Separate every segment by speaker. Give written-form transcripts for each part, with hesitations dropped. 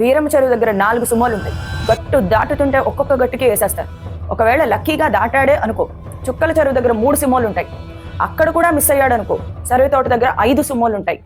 Speaker 1: వీరమ్మ చెరువు దగ్గర 4 సుమోలు ఉంటాయి. గట్టు దాటుతుంటే ఒక్కొక్క గట్టుకి వేసేస్తారు. ఒకవేళ లక్కీగా దాటాడే అనుకో, చుక్కల చెరువు దగ్గర 3 సుమోలు ఉంటాయి. అక్కడ కూడా మిస్ అయ్యాడు అనుకో, సర్వే తోట దగ్గర 5 సుమోలు ఉంటాయి.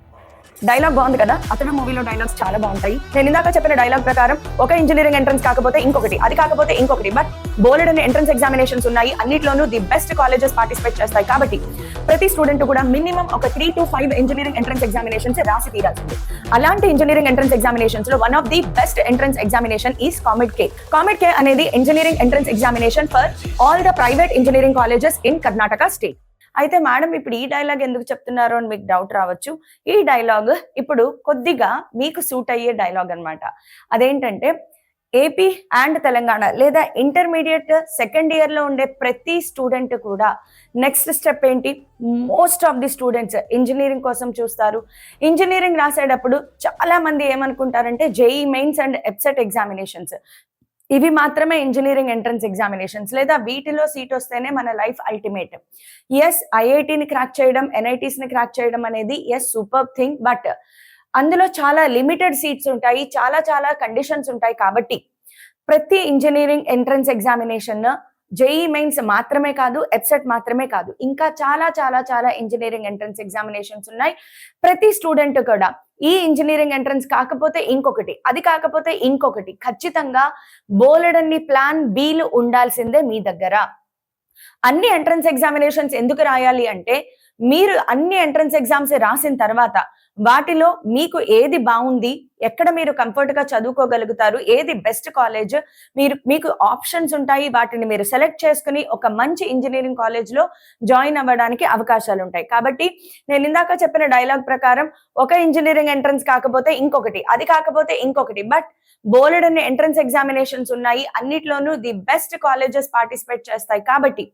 Speaker 1: డైలాగ్ బాగుంది కదా, అతడు మూవీలో డైలాగ్స్ చాలా బాగుంటాయి. నేను ఇందాక చెప్పిన డైలాగ్ ప్రకారం ఒక ఇంజనీరింగ్ ఎంట్రన్స్ కాకపోతే ఇంకొకటి, అది కాకపోతే ఇంకొకటి, బట్ బోలెడని ఎంట్రన్స్ ఎగ్జామినేషన్స్ ఉన్నాయి. అన్నిట్లోనూ ది బెస్ట్ కాలేజెస్ పార్టిసిపేట్ చేస్తాయి. కాబట్టి ప్రతి స్టూడెంట్ కూడా మినిమం ఒక 3 to 5 ఇంజనీరింగ్ ఎంట్రన్స్ ఎగ్జామినేషన్స్ రాసి తీరాల్సింది. అలాంటి ఇంజనీరింగ్ ఎంట్రన్స్ ఎగ్జామినేషన్స్ లో one of the best entrance examination is COMEDK. COMEDK అనేది engineering entrance examination for all the private engineering colleges in Karnataka state. అయితే మేడం ఇప్పుడు ఈ డైలాగ్ ఎందుకు చెప్తున్నారు అని మీకు డౌట్ రావచ్చు. ఈ డైలాగ్ ఇప్పుడు కొద్దిగా మీకు సూట్ అయ్యే డైలాగ్ అనమాట. అదేంటంటే ఏపీ అండ్ తెలంగాణ లేదా ఇంటర్మీడియట్ సెకండ్ ఇయర్ లో ఉండే ప్రతి స్టూడెంట్ కూడా నెక్స్ట్ స్టెప్ ఏంటి, most of the students engineering కోసం చూస్తారు. ఇంజనీరింగ్ రాసేటప్పుడు చాలా మంది ఏమనుకుంటారంటే JEE mains and EAPCET examinations ఇవి మాత్రమే ఇంజనీరింగ్ ఎంట్రన్స్ ఎగ్జామినేషన్స్, లేదా వీటిలో సీట్ వస్తేనే మన లైఫ్ అల్టిమేట్. ఎస్, ఐఐటిని క్రాక్ చేయడం, ఎన్ఐటీస్ ని క్రాక్ చేయడం అనేది ఎస్ సూపర్ థింగ్, బట్ అందులో చాలా లిమిటెడ్ సీట్స్ ఉంటాయి, చాలా చాలా కండిషన్స్ ఉంటాయి. కాబట్టి ప్రతి engineering entrance examination JEE mains మాత్రమే కాదు, ఎప్సెట్ మాత్రమే కాదు, ఇంకా చాలా చాలా చాలా ఇంజనీరింగ్ ఎంట్రన్స్ ఎగ్జామినేషన్స్ ఉన్నాయి. ప్రతి స్టూడెంట్ కూడా ఈ ఇంజనీరింగ్ ఎంట్రన్స్ కాకపోతే ఇంకొకటి, అది కాకపోతే ఇంకొకటి, ఖచ్చితంగా బోలెడన్ని ప్లాన్ బీలు ఉండాల్సిందే మీ దగ్గర. అన్ని ఎంట్రన్స్ ఎగ్జామినేషన్స్ ఎందుకు రాయాలి అంటే, మీరు అన్ని ఎంట్రన్స్ ఎగ్జామ్స్ రాసిన తర్వాత వాటిలో మీకు ఏది బాగుంది, ఎక్కడ మీరు కంఫర్ట్ గా చదువుకోగలుగుతారు, ఏది బెస్ట్ కాలేజ్, మీకు ఆప్షన్స్ ఉంటాయి. వాటిని మీరు సెలెక్ట్ చేసుకుని ఒక మంచి ఇంజనీరింగ్ కాలేజ్ లో జాయిన్ అవ్వడానికి అవకాశాలు ఉంటాయి. కాబట్టి నేను ఇందాక చెప్పిన డైలాగ్ ప్రకారం ఒక ఇంజనీరింగ్ ఎంట్రన్స్ కాకపోతే ఇంకొకటి, అది కాకపోతే ఇంకొకటి, బట్ బోలెడన్ని ఎంట్రన్స్ ఎగ్జామినేషన్స్ ఉన్నాయి. అన్నిట్లోనూ ది బెస్ట్ కాలేజెస్ పార్టిసిపేట్ చేస్తాయి. కాబట్టి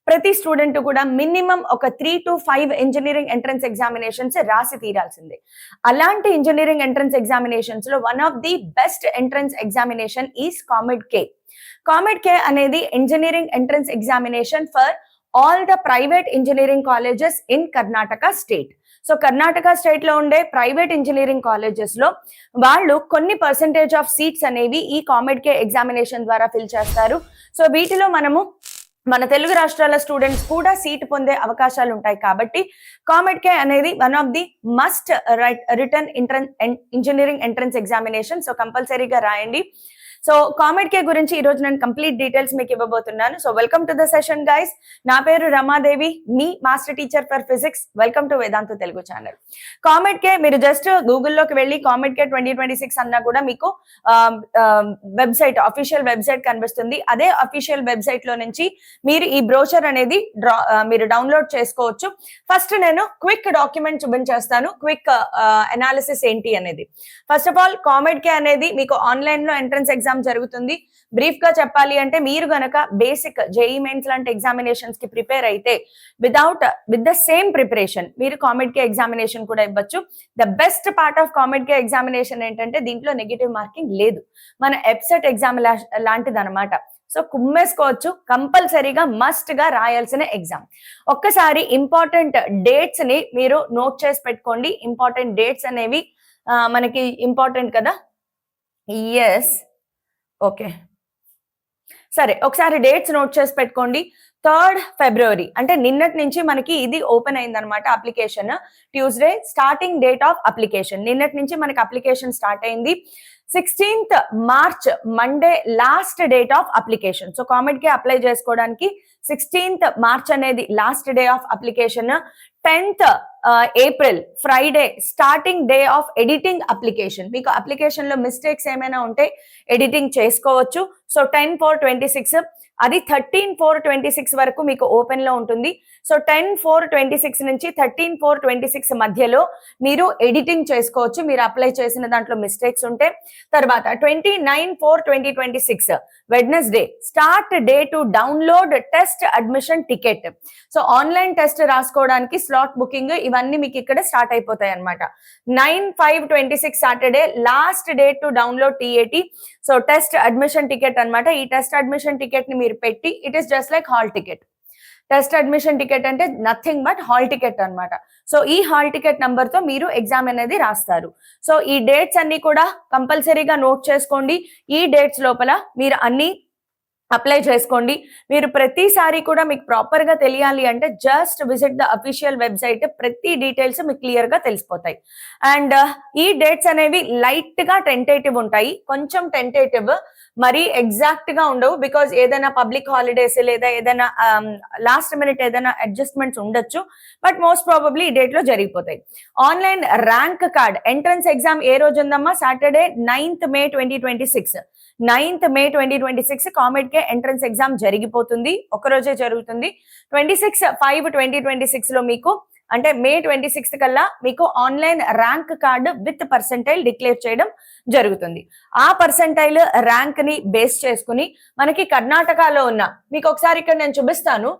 Speaker 1: ప్రతి స్టూడెంట్ కూడా మినిమం ఒక 3 to 5 ఇంజనీరింగ్ ఎంట్రన్స్ ఎగ్జామినేషన్స్ రాసి తీరాల్సిందే. అలాంటి ఇంజనీరింగ్ ఎంట్రన్స్ ఎగ్జామినేషన్స్ లో one of the best entrance examination is COMEDK. COMEDK అనేది engineering entrance examination for all the private engineering colleges in Karnataka state. So Karnataka state లో ఉండే private engineering colleges లో వాళ్ళు కొన్ని పర్సెంటేజ్ ఆఫ్ సీట్స్ అనేవి ఈ కామెడ్ కే examination ద్వారా ఫిల్ చేస్తారు. సో వీటిలో మనము మన తెలుగు రాష్ట్రాల స్టూడెంట్స్ కూడా సీట్ పొందే అవకాశాలు ఉంటాయి. కాబట్టి కామెడ్ కే అనేది one of the must return engineering entrance examination. So కంపల్సరీగా రాయండి. సో కామెడ్ కే గురించి ఈ రోజు నేను కంప్లీట్ డీటెయిల్స్ మీకు ఇవ్వబోతున్నాను. So welcome to the session guys. నా పేరు రమాదేవి, మీ master teacher for physics. Welcome to Vedantu Telugu channel. COMEDK మీరు జస్ట్ గూగుల్లోకి వెళ్ళి కామెడ్ కే 2026 అన్నా కూడా మీకు వెబ్సైట్, అఫీషియల్ వెబ్సైట్ కనిపిస్తుంది. అదే అఫీషియల్ వెబ్సైట్ లో నుంచి మీరు ఈ బ్రోచర్ అనేది మీరు డౌన్లోడ్ చేసుకోవచ్చు. ఫస్ట్ నేను క్విక్ డాక్యుమెంట్ చూపించేస్తాను, క్విక్ అనాలిసిస్ ఏంటి అనేది. ఫస్ట్ ఆఫ్ ఆల్ కామెడ్ కే అనేది మీకు ఆన్లైన్ లో ఎంట్రన్స్ ఎగ్జామ్ జరుగుతుంది. బ్రీఫ్ గా చెప్పాలి అంటే మీరు గనక బేసిక్ జేఈ మెయిన్స్ లాంటి ఎగ్జామినేషన్స్ కి ప్రిపేర్ అయితే విత్ ద సేమ్ ప్రిపరేషన్ మీరు కామెడ్ కే ఎగ్జామినేషన్ కూడా ఇవ్వచ్చు. The best part of COMEDK examination ఏంటంటే దీంట్లో నెగిటివ్ మార్కింగ్ లేదు, మన ఎప్సెట్ ఎగ్జామ్ లాంటిది అనమాట. సో కుమ్మేసుకోవచ్చు, కంపల్సరీగా మస్ట్ గా రాయాల్సిన ఎగ్జామ్. ఒక్కసారి ఇంపార్టెంట్ డేట్స్ ని మీరు నోట్ చేసి పెట్టుకోండి. ఇంపార్టెంట్ డేట్స్ అనేవి మనకి ఇంపార్టెంట్ కదా. ఎస్, ఓకే, సరే, ఒకసారి డేట్స్ నోట్ చేసి పెట్టుకోండి. 3rd February అంటే నిన్నటి నుంచి మనకి ఇది ఓపెన్ అయిందనమాట application. Tuesday starting date of application, నిన్నటి నుంచి మనకి అప్లికేషన్ స్టార్ట్ అయింది. 16th March Monday last date of application. So COMEDK కి అప్లై చేసుకోవడానికి 16th March అనేది last day of application. 10th April Friday starting day of editing application. మీకు application లో mistakes ఏమైనా ఉంటే ఎడిటింగ్ చేసుకోవచ్చు. సో 10/4/26 అది 13/4/26 వరకు మీకు ఓపెన్ లో ఉంటుంది. సో 10/4/26 నుంచి 13/4/26 మధ్యలో మీరు ఎడిటింగ్ చేసుకోవచ్చు, మీరు అప్లై చేసిన దాంట్లో మిస్టేక్స్ ఉంటే. తర్వాత 29/4/2026 Wednesday start day to download test admission ticket. So online test రాసుకోవడానికి స్లాట్ బుకింగ్ ఇవన్నీ మీకు ఇక్కడ స్టార్ట్ అయిపోతాయి అనమాట. 9/5/26 Saturday last day to download TAT. So test admission ticket అనమాట. ఈ టెస్ట్ అడ్మిషన్ టికెట్ ని మీరు పెట్టి it is just like hall ticket. Test admission ticket అంటే నథింగ్ బట్ హాల్ టికెట్ అన్నమాట. సో ఈ హాల్ టికెట్ నంబర్ తో మీరు ఎగ్జామ్ అనేది రాస్తారు. సో ఈ డేట్స్ అన్ని కూడా కంపల్సరీగా నోట్ చేసుకోండి. ఈ డేట్స్ లోపల మీరు అన్ని అప్లై చేసుకోండి. మీరు ప్రతిసారి కూడా మీకు ప్రాపర్ గా తెలియాలి అంటే just visit the official website. ప్రతి డీటెయిల్స్ మీకు క్లియర్ గా తెలిసిపోతాయి. అండ్ ఈ డేట్స్ అనేవి లైట్ గా టెంటేటివ్ ఉంటాయి, కొంచెం టెంటేటివ్, మరి ఎగ్జాక్ట్ గా ఉండవు. బికాజ్ ఏదైనా పబ్లిక్ హాలిడేస్ లేదా ఏదైనా లాస్ట్ మినిట్ ఏదైనా అడ్జస్ట్మెంట్స్ ఉండొచ్చు. బట్ మోస్ట్ ప్రాబబ్లీ ఈ డేట్ లో జరిగిపోతాయి. Online rank card entrance exam ఏ రోజు ఉందమ్మా? Saturday 9th May 2026. 9th May 2026 COMEDK entrance exam జరిగిపోతుంది. ఒక రోజే జరుగుతుంది. 26/5/2026 లో మీకు అంటే May 26 కల్లా మీకు online rank card with percentile declare చేయడం జరుగుతుంది. ఆ పర్సెంటైల్ ర్యాంక్ ని బేస్ చేసుకుని మనకి కర్ణాటకలో ఉన్న, మీకు ఒకసారి ఇక్కడ నేను చూపిస్తాను,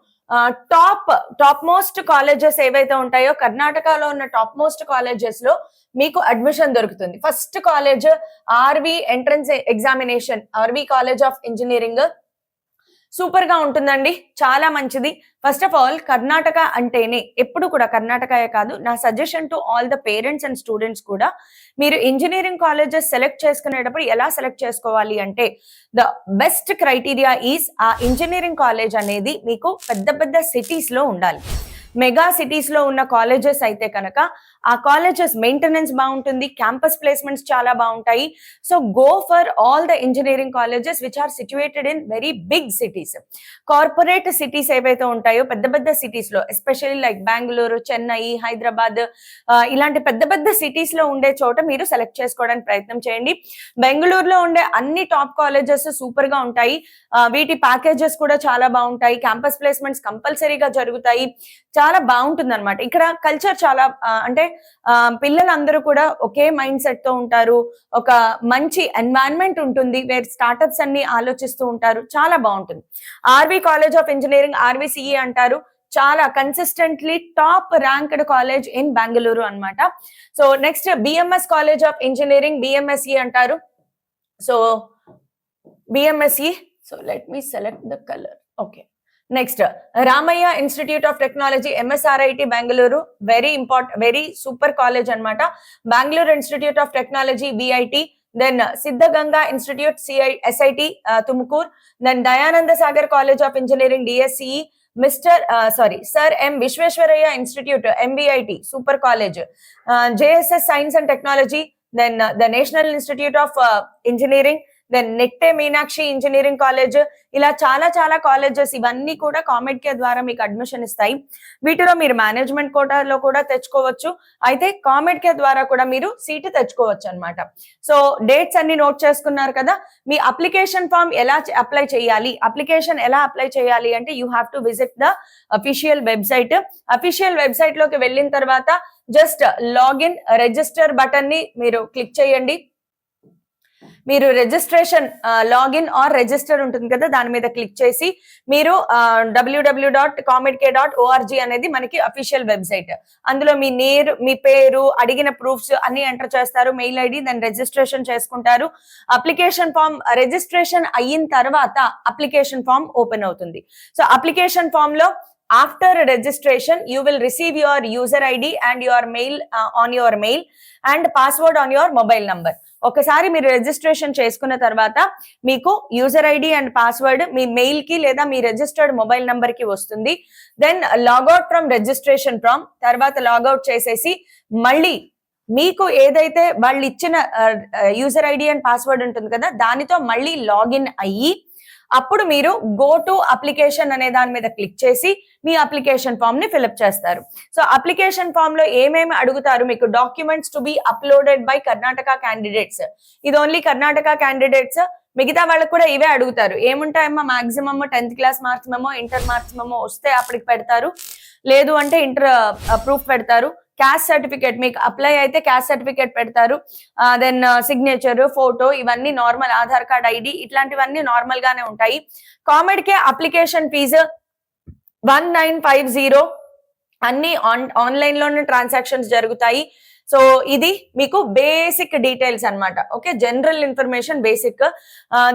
Speaker 1: టాప్ మోస్ట్ కాలేజెస్ ఏవైతే ఉంటాయో కర్ణాటకలో ఉన్న టాప్ మోస్ట్ కాలేజెస్ లో మీకు అడ్మిషన్ దొరుకుతుంది. First college RV entrance examination, RV college of engineering. Super గా ఉంటుందండి, చాలా మంచిది. ఫస్ట్ ఆఫ్ ఆల్ కర్ణాటక అంటేనే ఎప్పుడు కూడా కర్ణాటకయే కాదు, నా suggestion to all the parents and students కూడా, మీరు ఇంజనీరింగ్ కాలేజెస్ సెలెక్ట్ చేసుకునేటప్పుడు ఎలా సెలెక్ట్ చేసుకోవాలి అంటే ద బెస్ట్ క్రైటీరియా ఈజ్ ఆ ఇంజనీరింగ్ కాలేజ్ అనేది మీకు పెద్ద పెద్ద సిటీస్ లో ఉండాలి. మెగా సిటీస్ లో ఉన్న కాలేజెస్ అయితే కనుక ఆ కాలేజెస్ మెయింటెనెన్స్ బాగుంటుంది, క్యాంపస్ ప్లేస్మెంట్స్ చాలా బాగుంటాయి. So go for all the engineering colleges which are situated in very big cities. Corporate cities ఏవైతే ఉంటాయో పెద్ద పెద్ద సిటీస్ లో, ఎస్పెషల్లీ లైక్ బెంగళూరు, చెన్నై, హైదరాబాద్, ఇలాంటి పెద్ద పెద్ద సిటీస్ లో ఉండే చోట మీరు సెలెక్ట్ చేసుకోవడానికి ప్రయత్నం చేయండి. బెంగళూరులో ఉండే అన్ని టాప్ కాలేజెస్ సూపర్ గా ఉంటాయి. వీటి ప్యాకేజెస్ కూడా చాలా బాగుంటాయి. క్యాంపస్ ప్లేస్మెంట్స్ కంపల్సరీగా జరుగుతాయి. చాలా బాగుంటుంది అనమాట. ఇక్కడ కల్చర్ చాలా అంటే పిల్లలందరూ కూడా ఒకే మైండ్ సెట్ తో ఉంటారు. ఒక మంచి ఎన్వైరన్మెంట్ ఉంటుంది, వేర్ స్టార్టప్స్ అన్ని ఆలోచిస్తూ ఉంటారు. చాలా బాగుంటుంది. RV college of engineering, RVCE అంటారు. చాలా consistently top ranked college in Bengaluru అన్నమాట. So next BMS college of engineering, BMSCE అంటారు. So BMSCE, so let me select the colour. Okay, next Ramaiah institute of technology, MSRIT Bengaluru. Very important, very super college అన్నమాట. Bengaluru institute of technology BIT, then Siddaganga institute SIT Tumkur, then Dayananda Sagar college of engineering DSCE, sir M Visvesvaraya institute ఎంవిఐటి super college, JSS science and technology, then the national institute of engineering, then Nitte Meenakshi engineering college. ఇలా చాలా చాలా colleges, ఇవన్నీ కూడా కామెడ్ కే ద్వారా మీకు admission ఇస్తాయి. వీటిలో మీరు మేనేజ్మెంట్ కోటాలో కూడా తెచ్చుకోవచ్చు, అయితే కామెడ్ కే ద్వారా కూడా మీరు సీటు తెచ్చుకోవచ్చు అనమాట. సో డేట్స్ అన్ని నోట్ చేసుకున్నారు కదా. మీ అప్లికేషన్ ఫామ్ ఎలా అప్లై చేయాలి, అప్లికేషన్ ఎలా అప్లై చేయాలి అంటే you have to visit the official website. Official website లోకి వెళ్ళిన తర్వాత జస్ట్ లాగిన్ రిజిస్టర్ బటన్ ని మీరు క్లిక్ చేయండి. మీరు రిజిస్ట్రేషన్ లాగిన్ ఆర్ రిజిస్టర్ ఉంటుంది కదా, దాని మీద క్లిక్ చేసి మీరు www.comedk.org అనేది మనకి అఫీషియల్ వెబ్సైట్. అందులో మీ పేరు, అడిగిన ప్రూఫ్స్ అన్ని ఎంటర్ చేస్తారు, మెయిల్ ఐడి, దాన్ని రిజిస్ట్రేషన్ చేసుకుంటారు. అప్లికేషన్ ఫామ్ రిజిస్ట్రేషన్ అయిన తర్వాత అప్లికేషన్ ఫామ్ ఓపెన్ అవుతుంది. సో అప్లికేషన్ ఫామ్ లో after registration you will receive your user id and your mail on your mail and password on your mobile number. ఒకసారి మీరు registration చేసుకున్న తర్వాత మీకు యూజర్ ఐడి అండ్ పాస్వర్డ్ మీ mail కి లేదా మీ రిజిస్టర్డ్ మొబైల్ నంబర్ కి వస్తుంది. Then log out from registration form, తర్వాత లాగౌట్ చేసేసి మళ్ళీ మీకు ఏదైతే వాళ్ళు ఇచ్చిన యూజర్ ఐడి అండ్ పాస్వర్డ్ ఉంటుంది కదా, దానితో మళ్ళీ లాగిన్ అయ్యి అప్పుడు మీరు గో టు అప్లికేషన్ అనే దాని మీద క్లిక్ చేసి మీ అప్లికేషన్ ఫామ్ ని ఫిల్అప్ చేస్తారు. సో అప్లికేషన్ ఫామ్ లో ఏమేమి అడుగుతారు, మీకు documents to be uploaded by Karnataka candidates. ఇది ఓన్లీ కర్ణాటక క్యాండిడేట్స్, మిగతా వాళ్ళకు కూడా ఇవే అడుగుతారు. ఏముంటాయమ్మా, maximum 10th class marks memo, inter marks memo వస్తే అప్పటికి పెడతారు, లేదు అంటే ఇంటర్ ప్రూఫ్ పెడతారు. క్యాస్ట్ సర్టిఫికేట్, మీకు అప్లై అయితే క్యాస్ట్ సర్టిఫికేట్ పెడతారు. దెన్ సిగ్నేచర్, ఫోటో, ఇవన్నీ నార్మల్, ఆధార్ కార్డ్, ఐడి, ఇట్లాంటివన్నీ నార్మల్ గానే ఉంటాయి. కామెడ్ కే అప్లికేషన్ ఫీజు 1950, అన్ని ఆన్లైన్ లోనే ట్రాన్సాక్షన్స్ జరుగుతాయి. సో ఇది మీకు బేసిక్ డీటెయిల్స్ అన్నమాట. Okay, general information basic.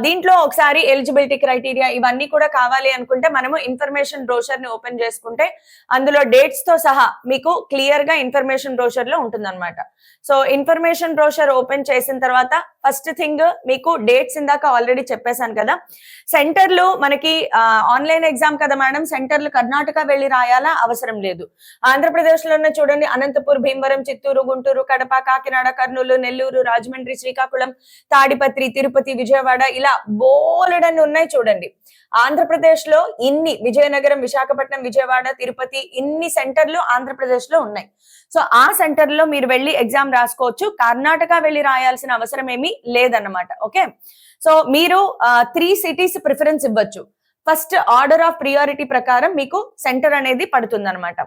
Speaker 1: దీంట్లో ఒకసారి ఎలిజిబిలిటీ క్రైటీరియా ఇవన్నీ కూడా కావాలి అనుకుంటే మనము ఇన్ఫర్మేషన్ బ్రోషర్ ని ఓపెన్ చేసుకుంటే అందులో డేట్స్ తో సహా మీకు క్లియర్ గా ఇన్ఫర్మేషన్ బ్రోషర్ లో ఉంటుందన్నమాట. సో ఇన్ఫర్మేషన్ బ్రోషర్ ఓపెన్ చేసిన తర్వాత ఫస్ట్ థింగ్ మీకు డేట్స్ ఇందాక ఆల్రెడీ చెప్పేశాను కదా. సెంటర్లు మనకి ఆన్లైన్ ఎగ్జామ్ కదా మేడం, సెంటర్లు కర్ణాటక వెళ్ళి రాయాలా అవసరం లేదు. ఆంధ్రప్రదేశ్ లోనే చూడండి, అనంతపూర్, భీమవరం, చిత్తూరు, గుంటూరు, కడప, కాకినాడ, కర్నూలు, నెల్లూరు, రాజమండ్రి, శ్రీకాకుళం, తాడిపత్రి, తిరుపతి, విజయవాడ ఇలా బోలెడన్ని ఉన్నాయి చూడండి. ఆంధ్రప్రదేశ్ లో ఇన్ని, విజయనగరం, విశాఖపట్నం, విజయవాడ, తిరుపతి ఇన్ని సెంటర్లు ఆంధ్రప్రదేశ్ లో ఉన్నాయి. సో ఆ సెంటర్ లో మీరు వెళ్ళి ఎగ్జామ్ రాసుకోవచ్చు. కర్ణాటక వెళ్ళి రాయాల్సిన అవసరం ఏమీ లేదన్నమాట. ఓకే, సో మీరు 3 cities ప్రిఫరెన్స్ ఇవ్వచ్చు. ఫస్ట్ ఆర్డర్ ఆఫ్ ప్రియారిటీ ప్రకారం మీకు సెంటర్ అనేది పడుతుంది అనమాట.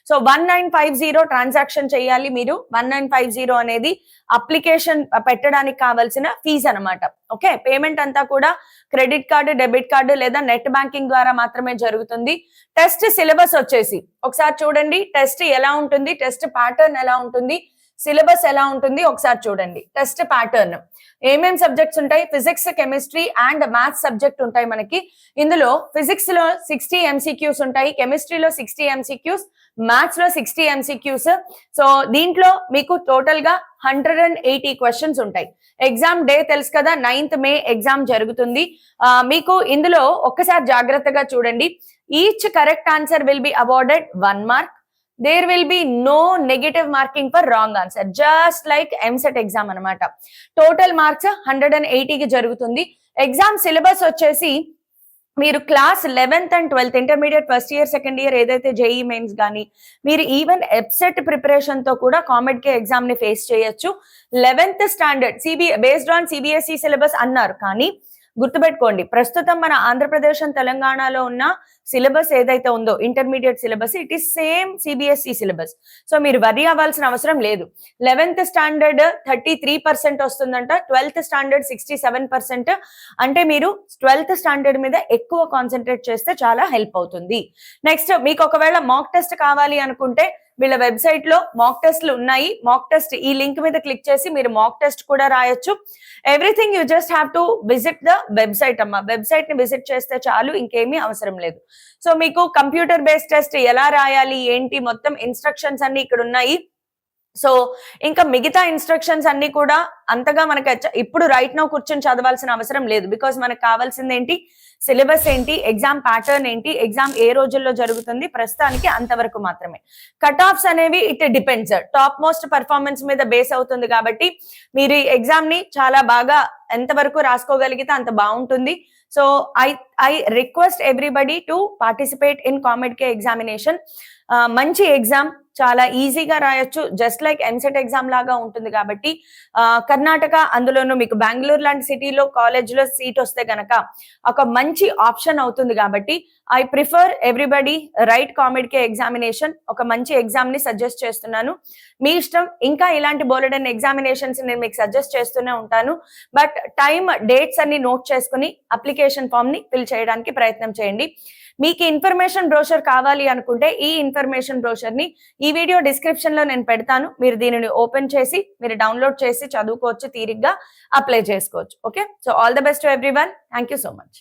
Speaker 1: సో 1950 ట్రాన్సాక్షన్ చేయాలి మీరు. 1950 అనేది అప్లికేషన్ పెట్టడానికి కావాల్సిన ఫీజు అనమాట. ఓకే, పేమెంట్ అంతా కూడా క్రెడిట్ కార్డు, డెబిట్ కార్డు లేదా నెట్ బ్యాంకింగ్ ద్వారా మాత్రమే జరుగుతుంది. టెస్ట్ సిలబస్ వచ్చేసి ఒకసారి చూడండి, టెస్ట్ ఎలా ఉంటుంది, టెస్ట్ ప్యాటర్న్ ఎలా ఉంటుంది, సిలబస్ ఎలా ఉంటుంది ఒకసారి చూడండి. టెస్ట్ ప్యాటర్న్ ఏమేం సబ్జెక్ట్స్ ఉంటాయి, physics, chemistry and maths subject ఉంటాయి మనకి. ఇందులో ఫిజిక్స్ లో 60 MCQs ఉంటాయి, కెమిస్ట్రీలో 60 MCQs, మ్యాథ్స్ లో 60 MCQs. సో దీంట్లో మీకు టోటల్ గా 180 క్వశ్చన్స్ ఉంటాయి. ఎగ్జామ్ డే తెలుసు కదా, 9th May ఎగ్జామ్ జరుగుతుంది. మీకు ఇందులో ఒక్కసారి జాగ్రత్తగా చూడండి. Each correct answer will be awarded 1 mark. There will be no negative marking for wrong answer, just like MSET exam అనమాట. టోటల్ మార్క్స్ 180 కి జరుగుతుంది. ఎగ్జామ్ సిలబస్ వచ్చేసి మీరు class 11th and 12th intermediate first year, second year ఏదైతే JEE mains కానీ మీరు even EAPCET preparation తో కూడా కామెడ్కే ఎగ్జామ్ ని ఫేస్ చేయొచ్చు. 11th standard based on CBSE syllabus అన్నారు, కానీ గుర్తుపెట్టుకోండి ప్రస్తుతం మన ఆంధ్రప్రదేశ్ అండ్ తెలంగాణలో ఉన్న సిలబస్ ఏదైతే ఉందో intermediate syllabus, it is same CBSE syllabus. So మీరు వరి అవ్వాల్సిన అవసరం లేదు. 11th స్టాండర్డ్ 33% వస్తుందంట, 12th స్టాండర్డ్ 67%. అంటే మీరు 12th స్టాండర్డ్ మీద ఎక్కువ కాన్సన్ట్రేట్ చేస్తే చాలా హెల్ప్ అవుతుంది. నెక్స్ట్ మీకు ఒకవేళ మాక్ టెస్ట్ కావాలి అనుకుంటే వీళ్ళ వెబ్సైట్ లో మాక్ టెస్ట్లు ఉన్నాయి. మాక్ టెస్ట్ ఈ లింక్ మీద క్లిక్ చేసి మీరు మాక్ టెస్ట్ కూడా రాయొచ్చు. Everything you just have to visit the website అమ్మా. వెబ్సైట్ ని విజిట్ చేస్తే చాలు, ఇంకేమీ అవసరం లేదు. సో మీకు కంప్యూటర్ బేస్డ్ టెస్ట్ ఎలా రాయాలి ఏంటి మొత్తం ఇన్స్ట్రక్షన్స్ అన్ని ఇక్కడ ఉన్నాయి. సో ఇంకా మిగతా ఇన్స్ట్రక్షన్స్ అన్ని కూడా అంతగా మనకి ఇప్పుడు రైట్ నౌ కూర్చొని చదవాల్సిన అవసరం లేదు. బికాస్ మనకు కావాల్సింది ఏంటి, సిలబస్ ఏంటి, ఎగ్జామ్ ప్యాటర్న్ ఏంటి, ఎగ్జామ్ ఏ రోజుల్లో జరుగుతుంది, ప్రస్తుతానికి అంతవరకు మాత్రమే. కట్ ఆఫ్స్ అనేవి it depends, top most performance మీద బేస్ అవుతుంది. కాబట్టి మీరు ఈ ఎగ్జామ్ ని చాలా బాగా ఎంతవరకు రాసుకోగలిగితే అంత బాగుంటుంది. So I request everybody to participate in COMEDK examination. మంచి ఎగ్జామ్, చాలా ఈజీగా రాయొచ్చు, జస్ట్ లైక్ ఎంసెట్ ఎగ్జామ్ లాగా ఉంటుంది. కాబట్టి కర్ణాటక, అందులోనూ మీకు బెంగళూరు లాంటి సిటీలో కాలేజ్ లో సీట్ వస్తే గనక ఒక మంచి ఆప్షన్ అవుతుంది. కాబట్టి I prefer everybody write COMEDK examination. ఒక మంచి ఎగ్జామ్ ని సజెస్ట్ చేస్తున్నాను, మీ ఇష్టం. ఇంకా ఇలాంటి బోలెడన్ ఎగ్జామినేషన్స్ నేను మీకు సజెస్ట్ చేస్తూనే ఉంటాను. బట్ టైం, డేట్స్ అన్ని నోట్ చేసుకుని అప్లికేషన్ ఫామ్ ని ఫిల్ చేయడానికి ప్రయత్నం చేయండి. మీకు ఇన్ఫర్మేషన్ బ్రోషర్ కావాలి అనుకుంటే ఈ ఇన్ఫర్మేషన్ బ్రోషర్ ని ఈ వీడియో డిస్క్రిప్షన్ లో నేను పెడతాను. మీరు దీనిని ఓపెన్ చేసి మీరు డౌన్లోడ్ చేసి చదువుకోవచ్చు, తీరిగ్గా అప్లై చేసుకోవచ్చు. Okay, so all the best to everyone. Thank you so much.